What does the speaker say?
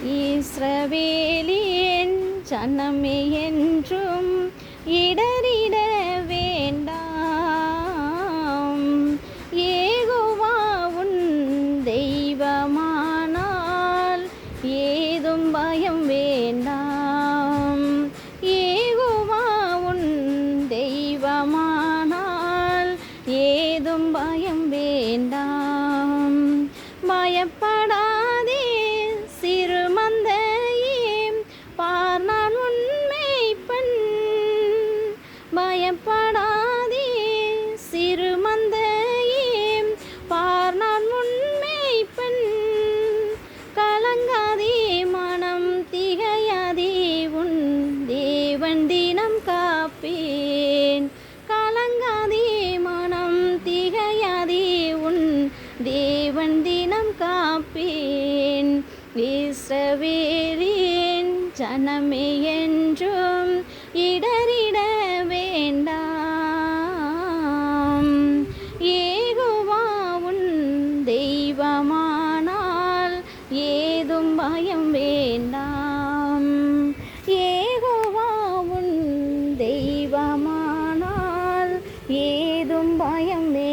இஸ்ரவேலின் ஜனமே என்றும் இடறிட வேண்டாம். யெகோவா உன் தெய்வமானால் ஏதும் பயம் வேண்டாம். யெகோவா உன் தெய்வமானால் ஏதும் பயம் வேண்டாம். பயப்படாதே சிறுமந்தையே, பார் நான் உன் மேய்ப்பன். பயப்படாதே சிறுமந்தையே, பார் நான் உன் மேய்ப்பன். கலங்காதே மனம் திகையாதே, உன் தேவன் தினம் காப்பேன். கலங்காதே மனம் திகையாதே, உன் தேவன் தினம் காப்பேன். இஸ்ரவேலின் ஜனமே என்றும் இடறிட வேண்டாம். யெகோவா உன் தெய்வமானால் ஏதும் பயம் வேண்டாம். யெகோவா உன் தெய்வமானால் ஏதும் பயம் வேண்டாம்.